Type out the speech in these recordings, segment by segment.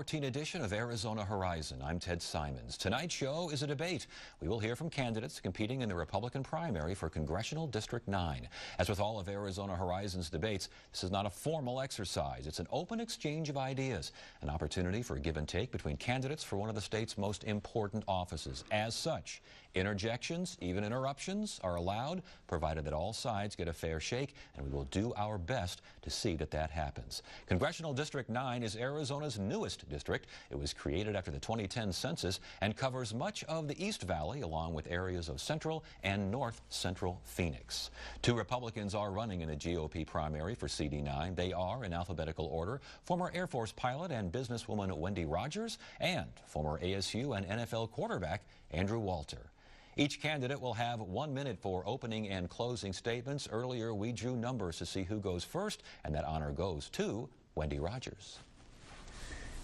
14 edition of Arizona Horizon. I'm Ted Simons. Tonight's show is a debate. We will hear from candidates competing in the Republican primary for Congressional District 9. As with all of Arizona Horizon's debates, this is not a formal exercise. It's an open exchange of ideas, an opportunity for give and take between candidates for one of the state's most important offices. As such, interjections, even interruptions, are allowed, provided that all sides get a fair shake, and we will do our best to see that that happens. Congressional District 9 is Arizona's newest district. It was created after the 2010 census and covers much of the East Valley along with areas of central and north central Phoenix. Two Republicans are running in the GOP primary for CD9. They are, in alphabetical order, former Air Force pilot and businesswoman Wendy Rogers and former ASU and NFL quarterback Andrew Walter. Each candidate will have 1 minute for opening and closing statements. Earlier, we drew numbers to see who goes first, and that honor goes to Wendy Rogers.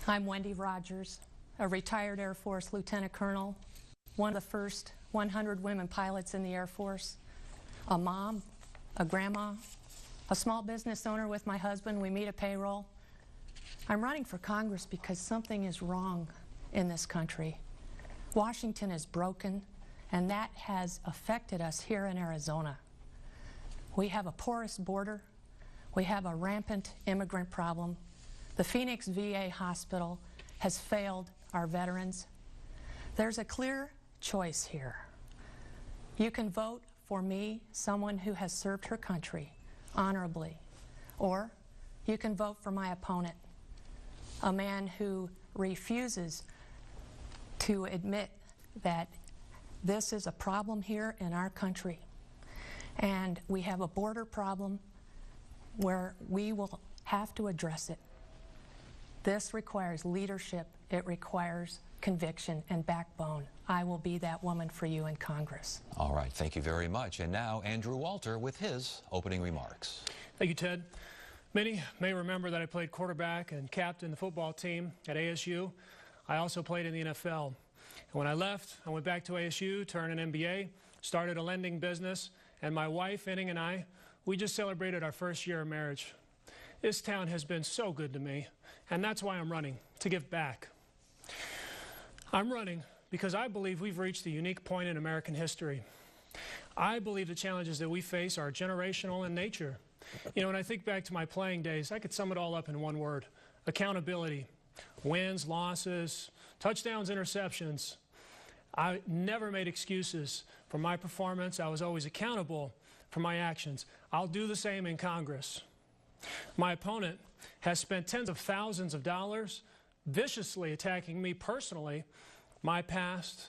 I'm Wendy Rogers, a retired Air Force Lieutenant Colonel, one of the first 100 women pilots in the Air Force, a mom, a grandma, a small business owner with my husband. We meet at payroll. I'm running for Congress because something is wrong in this country. Washington is broken, and that has affected us here in Arizona. We have a porous border. We have a rampant immigrant problem. The Phoenix VA hospital has failed our veterans. There's a clear choice here. You can vote for me, someone who has served her country honorably, or you can vote for my opponent, a man who refuses to admit that this is a problem here in our country. And we have a border problem where we will have to address it. This requires leadership, it requires conviction and backbone. I will be that woman for you in Congress. All right, thank you very much. And now Andrew Walter with his opening remarks. Thank you, Ted. Many may remember that I played quarterback and captained the football team at ASU. I also played in the NFL. And when I left, I went back to ASU to earn an MBA, started a lending business, and my wife, Inning, and I, we just celebrated our first year of marriage. This town has been so good to me, and that's why I'm running, to give back. I'm running because I believe we've reached a unique point in American history. I believe the challenges that we face are generational in nature. You know, when I think back to my playing days, I could sum it all up in one word: accountability. Wins, losses, touchdowns, interceptions. I never made excuses for my performance. I was always accountable for my actions. I'll do the same in Congress. My opponent has spent tens of thousands of dollars viciously attacking me personally, my past,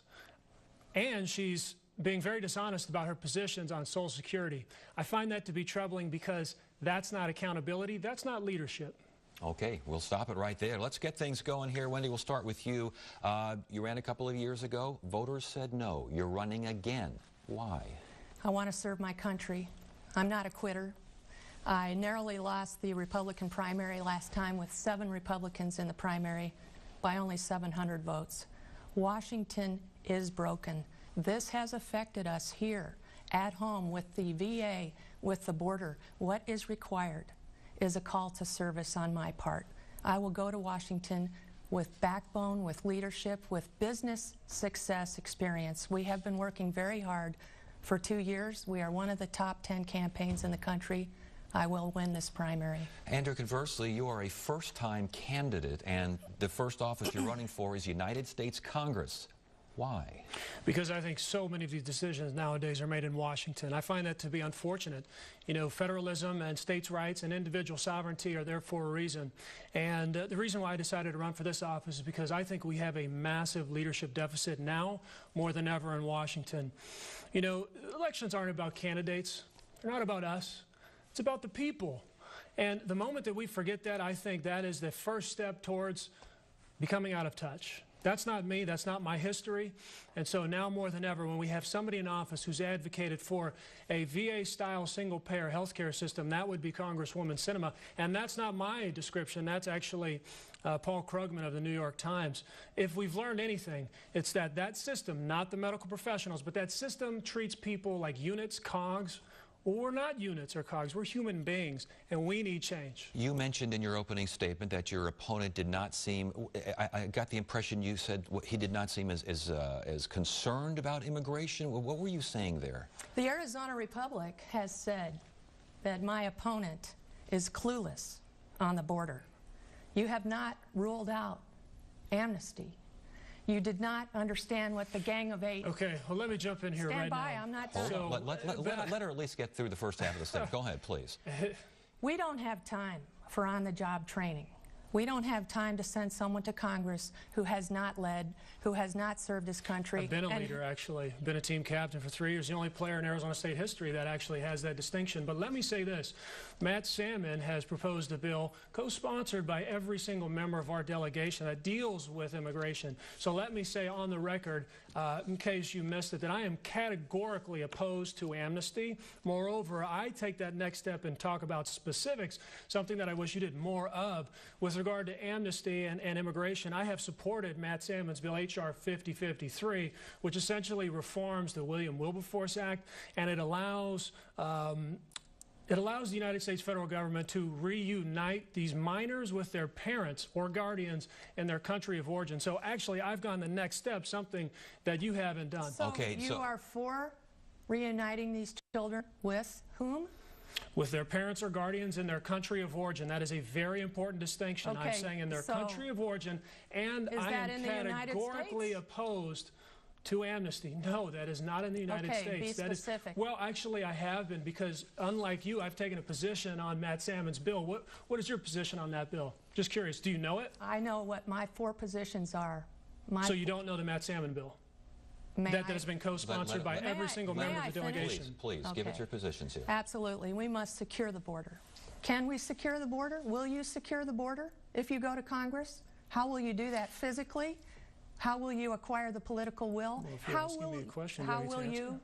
and she's being very dishonest about her positions on Social Security. I find that to be troubling because that's not accountability, that's not leadership. Okay, we'll stop it right there. Let's get things going here. Wendy, we'll start with you. You ran a couple of years ago. Voters said no. You're running again. Why? I want to serve my country. I'm not a quitter. I narrowly lost the Republican primary last time with 7 Republicans in the primary by only 700 votes. Washington is broken. This has affected us here at home with the VA, with the border. What is required is a call to service on my part. I will go to Washington with backbone, with leadership, with business success experience. We have been working very hard for 2 years. We are one of the top 10 campaigns in the country. I will win this primary. Andrew, conversely, you are a first-time candidate, and the first office you're running for is United States Congress. Why? Because I think so many of these decisions nowadays are made in Washington. I find that to be unfortunate. You know, federalism and states' rights and individual sovereignty are there for a reason. And the reason why I decided to run for this office is because I think we have a massive leadership deficit now more than ever in Washington. You know, elections aren't about candidates. They're not about us. It's about the people. And the moment that we forget that, I think that is the first step towards becoming out of touch. That's not me, that's not my history. And so now more than ever, when we have somebody in office who's advocated for a VA-style single-payer health care system, that would be Congresswoman Sinema. And that's not my description, that's actually Paul Krugman of the New York Times. If we've learned anything, it's that that system, not the medical professionals, but that system treats people like units, cogs, Well, we're not units or cogs. We're human beings, and we need change. You mentioned in your opening statement that your opponent did not seem, I got the impression you said he did not seem as concerned about immigration. What were you saying there? The Arizona Republic has said that my opponent is clueless on the border. You have not ruled out amnesty. You did not understand what the Gang of Eight... Okay, well, let me jump in here right now. Stand by, I'm not done. So, let her at least get through the first half of the statement. Go ahead, please. We don't have time for on-the-job training. We don't have time to send someone to Congress who has not led, who has not served his country. I've been a leader, actually. Been a team captain for 3 years. The only player in Arizona State history that actually has that distinction. But let me say this. Matt Salmon has proposed a bill co-sponsored by every single member of our delegation that deals with immigration. So let me say on the record, in case you missed it, that I am categorically opposed to amnesty. Moreover, I take that next step and talk about specifics, something that I wish you did more of. With regard to amnesty and immigration, I have supported Matt Salmon's bill, H.R. 5053, which essentially reforms the William Wilberforce Act, and it allows the United States federal government to reunite these minors with their parents or guardians in their country of origin. So actually, I've gone the next step, something that you haven't done. So you are for reuniting these children with whom? With their parents or guardians in their country of origin. That is a very important distinction. Okay, I'm saying in their country of origin, and I am categorically opposed to amnesty. No, that is not in the United States. Be specific. Well, actually, I have been, because unlike you, I've taken a position on Matt Salmon's bill. What is your position on that bill? Just curious. Do you know it? I know what my 4 positions are. So you don't know the Matt Salmon bill? That has been co-sponsored by every single member of the delegation. Please, give us your positions here. Absolutely. We must secure the border. Can we secure the border? Will you secure the border if you go to Congress? How will you do that physically? How will you acquire the political will? Well, if you're asking me a question, how will you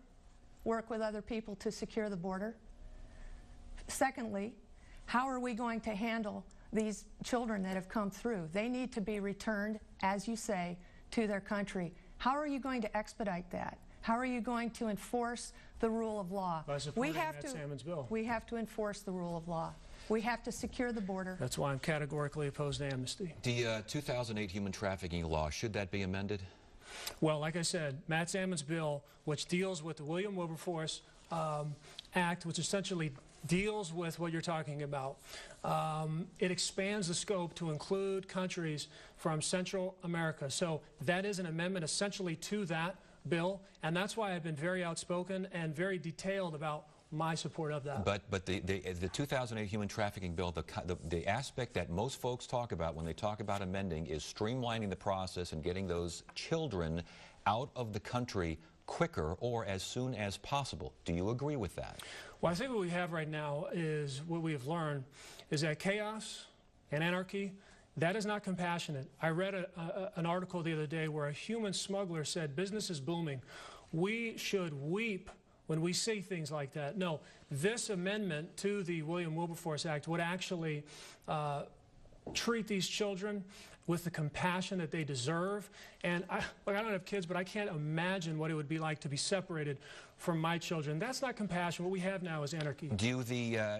work with other people to secure the border? Secondly, how are we going to handle these children that have come through? They need to be returned, as you say, to their country. How are you going to expedite that? How are you going to enforce the rule of law? By supporting Matt Salmon's bill. We have to enforce the rule of law. We have to secure the border. That's why I'm categorically opposed to amnesty. The 2008 human trafficking law, should that be amended? Well, like I said, Matt Salmon's bill, which deals with the William Wilberforce Act, which essentially deals with what you're talking about. It expands the scope to include countries from Central America. So that is an amendment essentially to that bill, and that's why I've been very outspoken and very detailed about my support of that. But the 2008 human trafficking bill, the aspect that most folks talk about when they talk about amending is streamlining the process and getting those children out of the country quicker or as soon as possible. Do you agree with that? Well, I think what we have right now is, what we have learned is that chaos and anarchy, that is not compassionate. I read an article the other day where a human smuggler said business is booming. We should weep when we see things like that. No, this amendment to the William Wilberforce Act would actually treat these children with the compassion that they deserve. And I don't have kids, but I can't imagine what it would be like to be separated from my children. That's not compassion. What we have now is anarchy. Do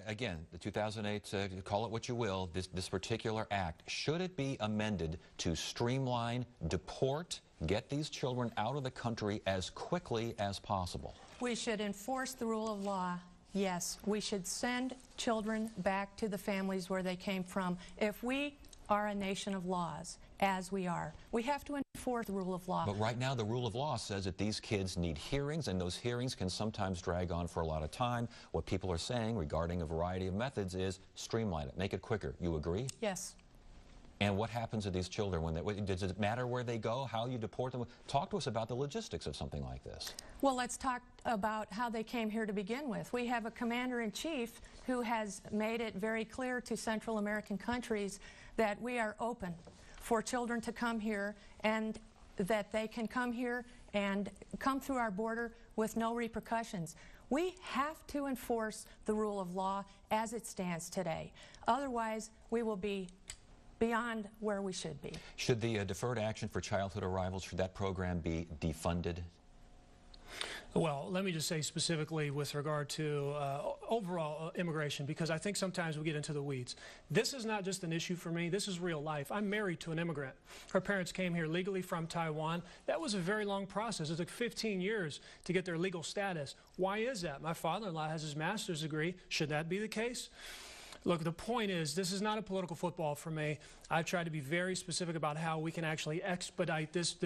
again, the 2008, call it what you will, this particular act, should it be amended to streamline, deport, get these children out of the country as quickly as possible? We should enforce the rule of law. Yes, we should send children back to the families where they came from. If we are a nation of laws, as we are, we have to enforce the rule of law. But right now the rule of law says that these kids need hearings, and those hearings can sometimes drag on for a lot of time. What people are saying regarding a variety of methods is streamline it, make it quicker. You agree? Yes. And what happens to these children when does it matter where they go, how you deport them? Talk to us about the logistics of something like this. Well, let's talk about how they came here to begin with. We have a commander-in-chief who has made it very clear to Central American countries that we are open for children to come here, and that they can come here and come through our border with no repercussions. We have to enforce the rule of law as it stands today. Otherwise, we will be beyond where we should be. Should the Deferred Action for Childhood Arrivals, should that program be defunded? Well, let me just say specifically with regard to overall immigration, because I think sometimes we get into the weeds. This is not just an issue for me. This is real life. I'm married to an immigrant. Her parents came here legally from Taiwan. That was a very long process. It took 15 years to get their legal status. Why is that? My father-in-law has his master's degree. Should that be the case? Look, the point is, this is not a political football for me. I've tried to be very specific about how we can actually expedite this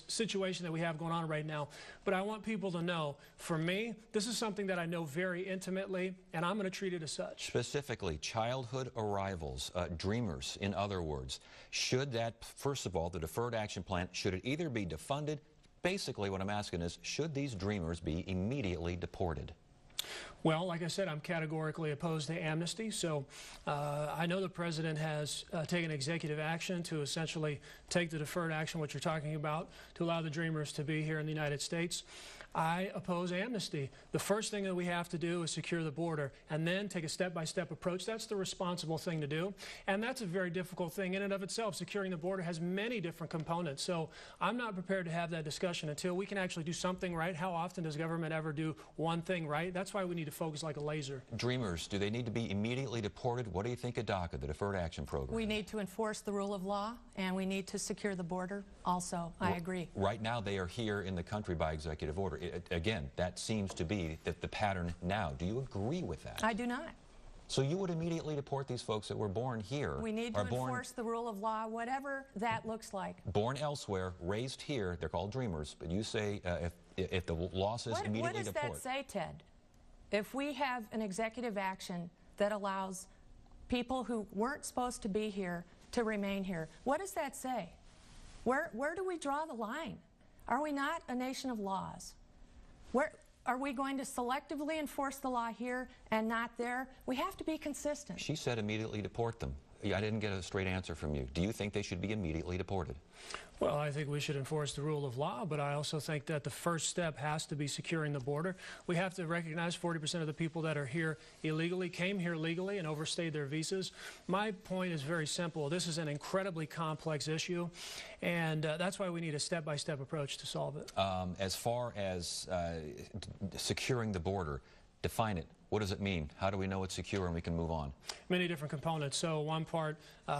situation that we have going on right now. But I want people to know, for me, this is something that I know very intimately, and I'm going to treat it as such. Specifically, childhood arrivals, dreamers, in other words. Should that, first of all, the deferred action plan, should it either be defunded? Basically, what I'm asking is, should these dreamers be immediately deported? Well, like I said, I'm categorically opposed to amnesty. So I know the president has taken executive action to essentially take the deferred action, what you're talking about, to allow the dreamers to be here in the United States. I oppose amnesty. The first thing that we have to do is secure the border and then take a step-by-step approach. That's the responsible thing to do. And that's a very difficult thing in and of itself. Securing the border has many different components. So I'm not prepared to have that discussion until we can actually do something right. How often does government ever do one thing right? That's why we need to focus like a laser. Dreamers, do they need to be immediately deported? What do you think of DACA, the Deferred Action Program? We need to enforce the rule of law, and we need to secure the border also. I agree. Right now, they are here in the country by executive order. Again, that seems to be the pattern now. Do you agree with that? I do not. So you would immediately deport these folks that were born here? We need to enforce the rule of law, whatever that looks like. Born elsewhere, raised here, they're called dreamers, but you say if the law says immediately deport. What does that say, Ted? If we have an executive action that allows people who weren't supposed to be here to remain here, what does that say? Where do we draw the line? Are we not a nation of laws? Where are we going to selectively enforce the law here and not there? We have to be consistent. She said immediately deport them. I didn't get a straight answer from you. Do you think they should be immediately deported? Well, I think we should enforce the rule of law, but I also think that the first step has to be securing the border. We have to recognize 40% of the people that are here illegally came here legally and overstayed their visas. My point is very simple. This is an incredibly complex issue, and that's why we need a step-by-step approach to solve it. As far as securing the border, define it. What does it mean? How do we know it's secure and we can move on? Many different components. So one part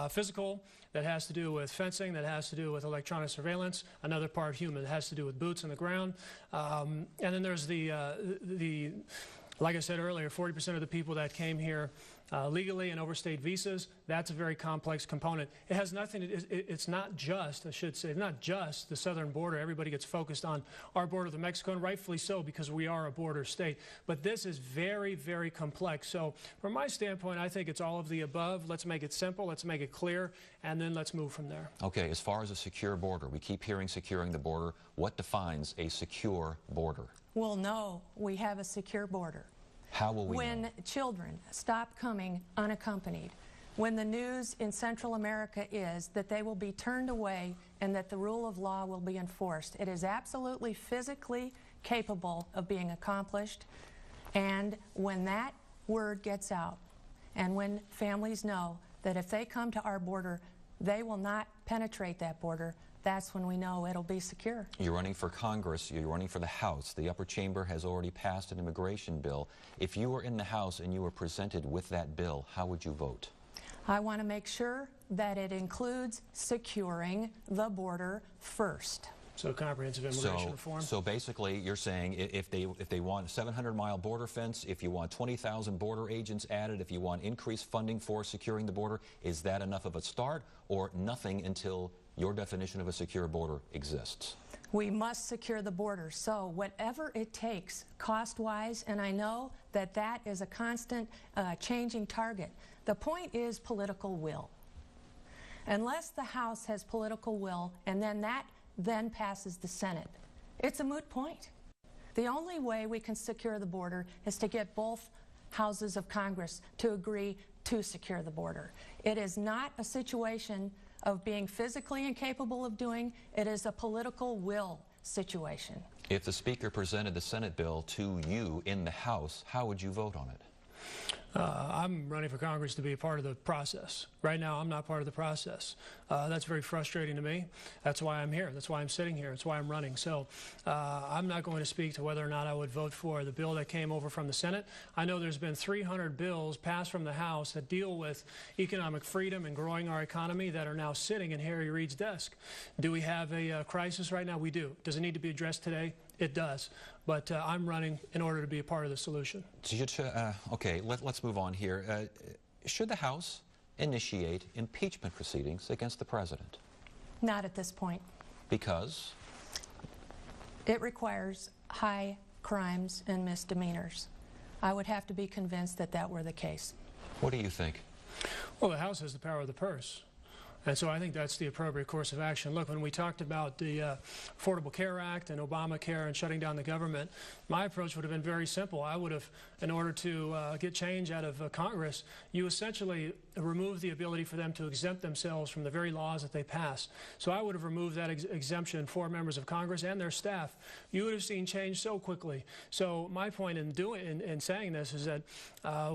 physical, that has to do with fencing, that has to do with electronic surveillance. Another part human, that has to do with boots on the ground. And then there's the like I said earlier, 40% of the people that came here legally and overstayed visas, that's a very complex component. It has nothing, it's not just, I should say, not just the southern border. Everybody gets focused on our border with Mexico, and rightfully so, because we are a border state. But this is very, very complex. So from my standpoint, I think it's all of the above. Let's make it simple, let's make it clear, and then let's move from there. Okay, as far as a secure border, we keep hearing securing the border. What defines a secure border? We'll know we have a secure border. How will we know? When children stop coming unaccompanied, when the news in Central America is that they will be turned away and that the rule of law will be enforced. It is absolutely physically capable of being accomplished, and when that word gets out, and when families know that if they come to our border, they will not penetrate that border, that's when we know it'll be secure. You're running for Congress, you're running for the House. The upper chamber has already passed an immigration bill. If you were in the House and you were presented with that bill, how would you vote? I want to make sure that it includes securing the border first. So comprehensive immigration reform? So basically you're saying if they want a 700-mile border fence, if you want 20,000 border agents added, if you want increased funding for securing the border, is that enough of a start, or nothing until your definition of a secure border exists? We must secure the border. So whatever it takes cost-wise, and I know that that is a constant changing target. The point is political will. Unless the House has political will and then passes the Senate, it's a moot point. The only way we can secure the border is to get both houses of Congress to agree to secure the border. It is not a situation of being physically incapable of doing, it is a political will situation. If the Speaker presented the Senate bill to you in the House, how would you vote on it? I'm running for Congress to be a part of the process. Right now, I'm not part of the process. That's very frustrating to me. That's why I'm here. That's why I'm sitting here. That's why I'm running. So I'm not going to speak to whether or not I would vote for the bill that came over from the Senate. I know there's been 300 bills passed from the House that deal with economic freedom and growing our economy that are now sitting in Harry Reid's desk. Do we have a crisis right now? We do. Does it need to be addressed today? It does. But I'm running in order to be a part of the solution. Okay, let's move on here. Should the House initiate impeachment proceedings against the president? Not at this point. Because? It requires high crimes and misdemeanors. I would have to be convinced that that were the case. What do you think? Well, the House has the power of the purse. And so I think that's the appropriate course of action. Look, when we talked about the Affordable Care Act and Obamacare and shutting down the government, my approach would have been very simple. I would have, in order to get change out of Congress, you essentially remove the ability for them to exempt themselves from the very laws that they pass. So I would have removed that exemption for members of Congress and their staff. You would have seen change so quickly. So my point in saying this is that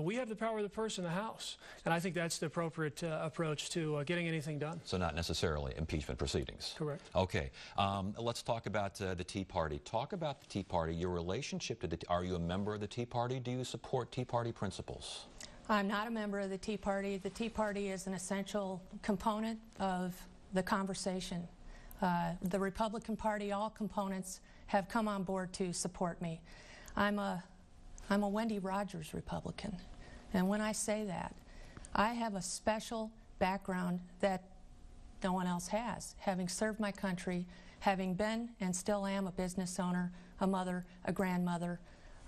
we have the power of the purse in the House. And I think that's the appropriate approach to getting anything done. So not necessarily impeachment proceedings. Correct. Okay. Let's talk about the Tea Party. Talk about the Tea Party, your relationship to are you a member of the Tea Party? Do you support Tea Party principles? I'm not a member of the Tea Party. The Tea Party is an essential component of the conversation. The Republican Party, all components have come on board to support me. I'm a Wendy Rogers Republican. And when I say that, I have a special background that no one else has. Having served my country, having been and still am a business owner, a mother, a grandmother,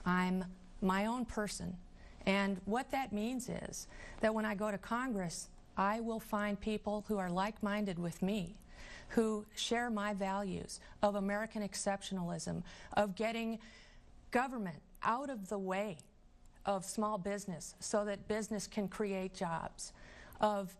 I'm my own person. And what that means is that when I go to Congress, I will find people who are like-minded with me, who share my values of American exceptionalism, of getting government out of the way of small business so that business can create jobs, of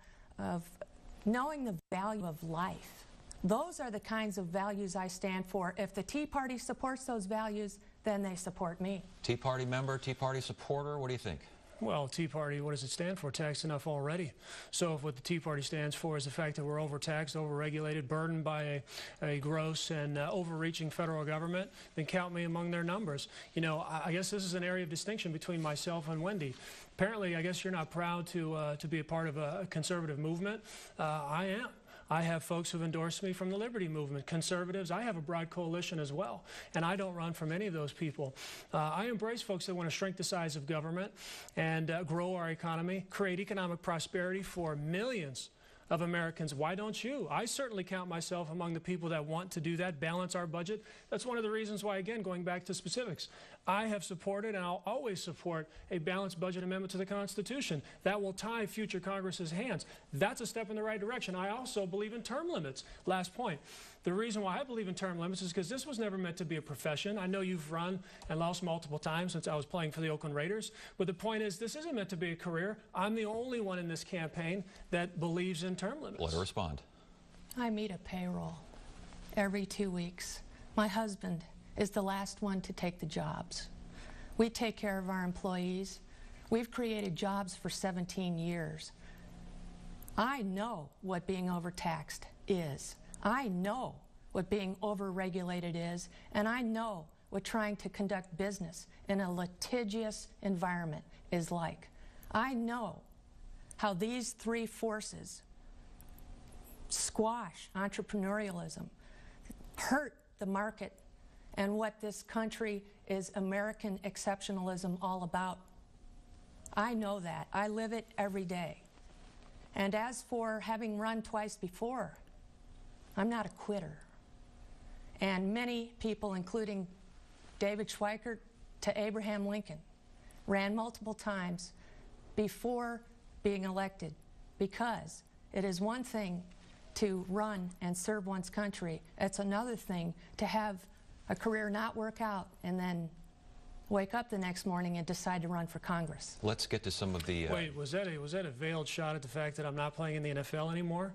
knowing the value of life. Those are the kinds of values I stand for. If the Tea Party supports those values, then they support me. Tea Party member, Tea Party supporter, what do you think? Well, Tea Party, what does it stand for? Taxed enough already. So if what the Tea Party stands for is the fact that we're overtaxed, overregulated, burdened by a gross and overreaching federal government, then count me among their numbers. You know, I guess this is an area of distinction between myself and Wendy. Apparently, I guess you're not proud to be a part of a conservative movement. I am. I have folks who've endorsed me from the Liberty Movement, conservatives. I have a broad coalition as well, and I don't run from any of those people. I embrace folks that want to shrink the size of government and grow our economy, create economic prosperity for millions of Americans. Why don't you? I certainly count myself among the people that want to do that, balance our budget. That's one of the reasons why, again, going back to specifics, I have supported and I'll always support a balanced budget amendment to the Constitution. That will tie future Congress's hands. That's a step in the right direction. I also believe in term limits. Last point. The reason why I believe in term limits is because this was never meant to be a profession. I know you've run and lost multiple times since I was playing for the Oakland Raiders, but the point is this isn't meant to be a career. I'm the only one in this campaign that believes in term limits. Let her respond. I meet a payroll every 2 weeks. My husband is the last one to take the jobs. We take care of our employees. We've created jobs for 17 years. I know what being overtaxed is. I know what being overregulated is, and I know what trying to conduct business in a litigious environment is like. I know how these three forces squash entrepreneurialism, hurt the market, and what this country is American exceptionalism all about. I know that. I live it every day. And as for having run twice before, I'm not a quitter. And many people, including David Schweikert to Abraham Lincoln, ran multiple times before being elected, because it is one thing to run and serve one's country. It's another thing to have a career not work out and then wake up the next morning and decide to run for Congress. Let's get to some of the... Wait, was that a veiled shot at the fact that I'm not playing in the NFL anymore?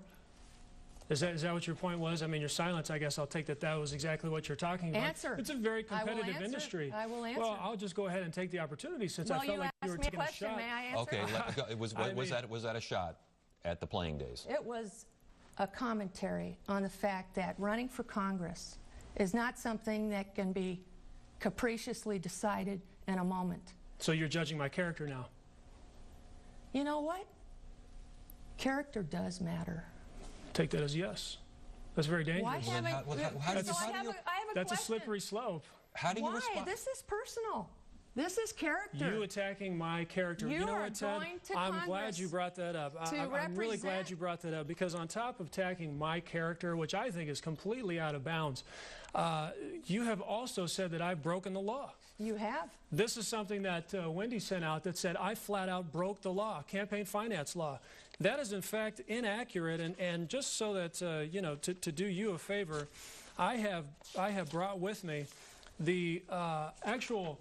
Is that what your point was? I mean, your silence, I guess I'll take that was exactly what you're talking about. Answer. It's a very competitive industry. I will answer. Well, I'll just go ahead and take the opportunity since I felt like you were taking a shot. May I answer? Okay, was that a shot at the playing days? It was a commentary on the fact that running for Congress is not something that can be capriciously decided in a moment. So you're judging my character now? You know what? Character does matter. Take that as yes. That's very dangerous. That's a slippery slope. How do you respond? This is personal. This is character. You attacking my character. You know what, Ted? I'm glad you brought that up. I'm really glad you brought that up, because on top of attacking my character, which I think is completely out of bounds, you have also said that I've broken the law. You have. This is something that Wendy sent out that said I flat out broke the law, campaign finance law. That is, in fact, inaccurate. And just so that, you know, to do you a favor, I have brought with me the actual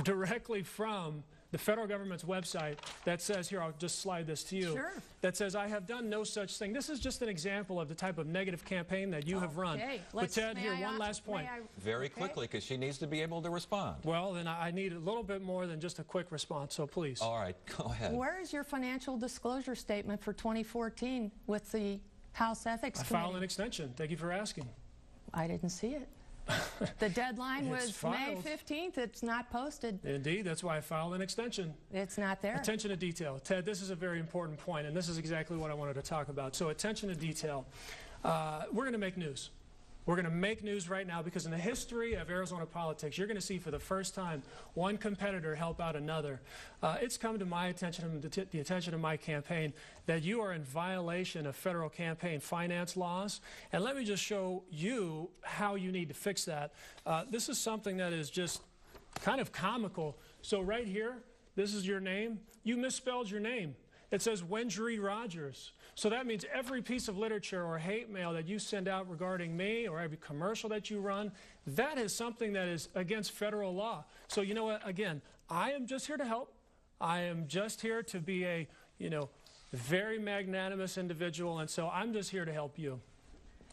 directly from the federal government's website that says, here, I'll just slide this to you, sure, that says, I have done no such thing. This is just an example of the type of negative campaign that you have run. But Ted, here, one last point. Very quickly, because she needs to be able to respond. Well, then I need a little bit more than just a quick response, so please. All right, go ahead. Where is your financial disclosure statement for 2014 with the House Ethics Committee? I filed an extension. Thank you for asking. I didn't see it. The deadline was May 15th. It's not posted. Indeed. That's why I filed an extension. It's not there. Attention to detail. Ted, this is a very important point, and this is exactly what I wanted to talk about. So attention to detail. We're going to make news. We're going to make news right now, because in the history of Arizona politics, you're going to see for the first time one competitor help out another. It's come to my attention and the attention of my campaign that you are in violation of federal campaign finance laws. And let me just show you how you need to fix that. This is something that is just kind of comical. So right here, this is your name. You misspelled your name. It says Wendy Rogers. So that means every piece of literature or hate mail that you send out regarding me, or every commercial that you run, that is something that is against federal law. So you know what? Again, I am just here to help. I am just here to be a, you know, very magnanimous individual, and so I'm just here to help you.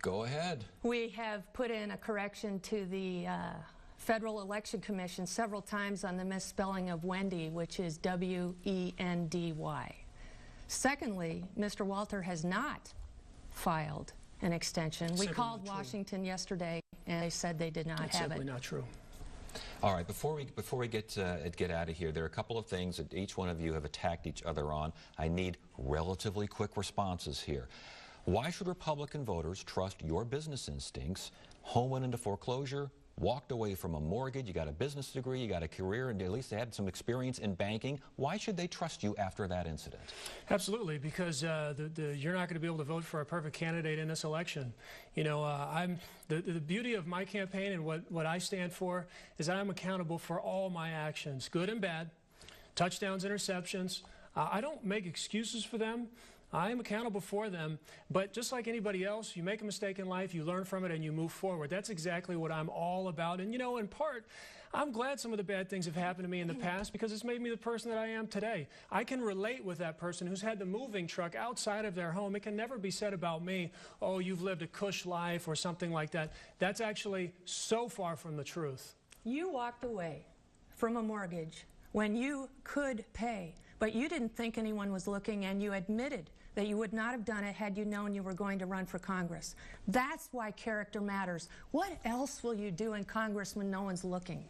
Go ahead. We have put in a correction to the Federal Election Commission several times on the misspelling of Wendy, which is W-E-N-D-Y. Secondly, Mr. Walter has not filed an extension. We called Washington yesterday, and they said they did not have it. That's simply not true. All right, before we get out of here, there are a couple of things that each one of you have attacked each other on. I need relatively quick responses here. Why should Republican voters trust your business instincts? Home went into foreclosure, walked away from a mortgage, you got a business degree, you got a career, and at least they had some experience in banking. Why should they trust you after that incident? Absolutely, because you're not going to be able to vote for a perfect candidate in this election. You know, the beauty of my campaign and what I stand for is that I'm accountable for all my actions, good and bad, touchdowns, interceptions. I don't make excuses for them. I am accountable for them, but just like anybody else, you make a mistake in life, you learn from it, and you move forward. That's exactly what I'm all about. And, you know, in part, I'm glad some of the bad things have happened to me in the past, because it's made me the person that I am today. I can relate with that person who's had the moving truck outside of their home. It can never be said about me, oh, you've lived a cush life or something like that. That's actually so far from the truth. You walked away from a mortgage when you could pay, but you didn't think anyone was looking, and you admitted that you would not have done it had you known you were going to run for Congress. That's why character matters. What else will you do in Congress when no one's looking?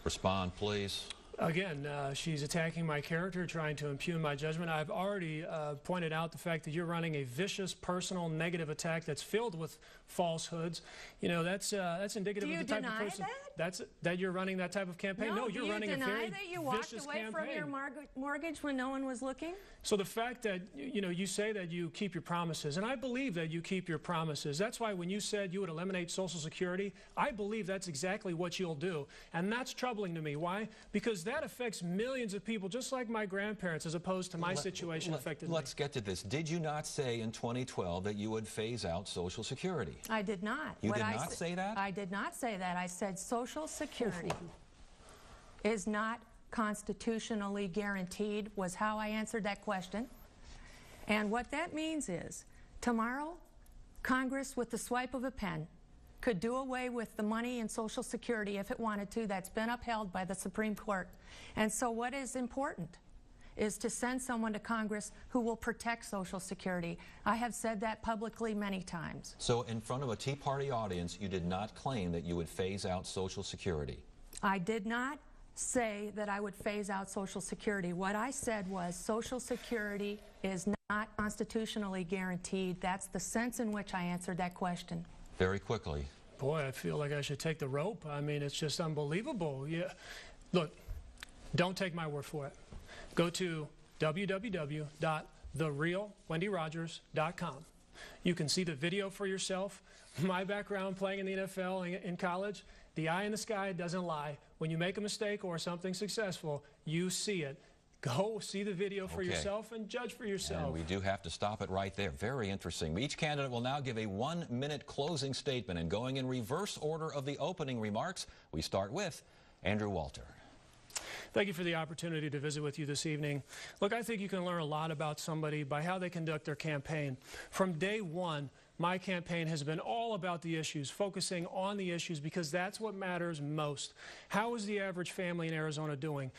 Respond, please. Again, she's attacking my character, trying to impugn my judgment. I've already pointed out the fact that you're running a vicious, personal, negative attack that's filled with falsehoods. You know, that's indicative of the type of person. That you're running that type of campaign? No, you're running a very vicious campaign. Do you deny that you walked away from your mortgage when no one was looking? So the fact that, you know, you say that you keep your promises, and I believe that you keep your promises. That's why when you said you would eliminate Social Security, I believe that's exactly what you'll do. And that's troubling to me. Why? Because that affects millions of people, just like my grandparents, as opposed to my situation affected me. Let's get to this. Did you not say in 2012 that you would phase out Social Security? I did not. You did not say that? I did not say that. I said Social Security is not constitutionally guaranteed, was how I answered that question. And what that means is, tomorrow, Congress, with the swipe of a pen, could do away with the money in Social Security if it wanted to. That's been upheld by the Supreme Court. And so what is important is to send someone to Congress who will protect Social Security. I have said that publicly many times. So in front of a Tea Party audience, you did not claim that you would phase out Social Security. I did not say that I would phase out Social Security. What I said was Social Security is not constitutionally guaranteed. That's the sense in which I answered that question. Very quickly. Boy, I feel like I should take the rope. I mean, it's just unbelievable. Yeah. Look, don't take my word for it. Go to www.therealwendyrogers.com. You can see the video for yourself. My background playing in the NFL in college, the eye in the sky doesn't lie. When you make a mistake or something successful, you see it. Go see the video for yourself and judge for yourself. And we do have to stop it right there. Very interesting. Each candidate will now give a 1-minute closing statement, and going in reverse order of the opening remarks, we start with Andrew Walter. Thank you for the opportunity to visit with you this evening. Look, I think you can learn a lot about somebody by how they conduct their campaign. From day one, my campaign has been all about the issues, focusing on the issues, because that's what matters most. How is the average family in Arizona doing?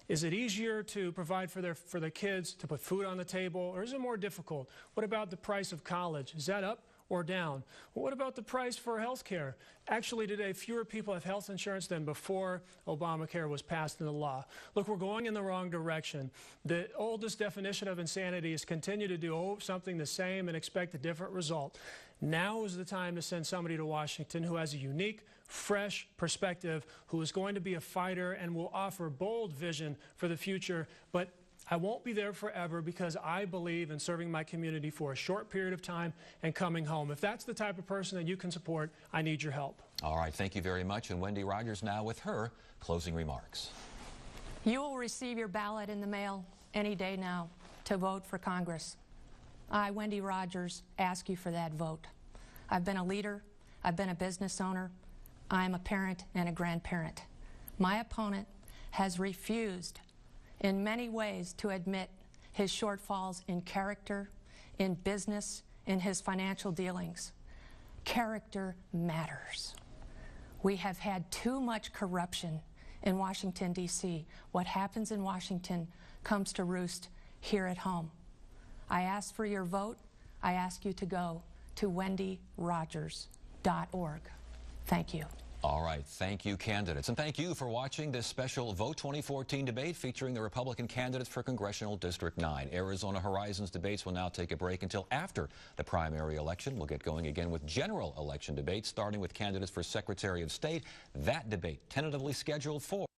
Is it easier to provide for their kids, to put food on the table, or is it more difficult? What about the price of college? Is that up or down? Well, what about the price for health care? Actually, today, fewer people have health insurance than before Obamacare was passed into law. Look, we're going in the wrong direction. The oldest definition of insanity is continue to do something the same and expect a different result. Now is the time to send somebody to Washington who has a unique, fresh perspective, who is going to be a fighter and will offer bold vision for the future. But I won't be there forever, because I believe in serving my community for a short period of time and coming home. If that's the type of person that you can support, I need your help. All right, thank you very much. And Wendy Rogers now with her closing remarks. You will receive your ballot in the mail any day now to vote for Congress. I, Wendy Rogers, ask you for that vote. I've been a leader. I've been a business owner. I'm a parent and a grandparent. My opponent has refused in many ways to admit his shortfalls in character, in business, in his financial dealings. Character matters. We have had too much corruption in Washington, D.C. What happens in Washington comes to roost here at home. I ask for your vote. I ask you to go to wendyrogers.org. Thank you. All right, thank you, candidates. And thank you for watching this special Vote 2014 debate featuring the Republican candidates for Congressional District 9. Arizona Horizons debates will now take a break until after the primary election. We'll get going again with general election debates, starting with candidates for Secretary of State. That debate tentatively scheduled for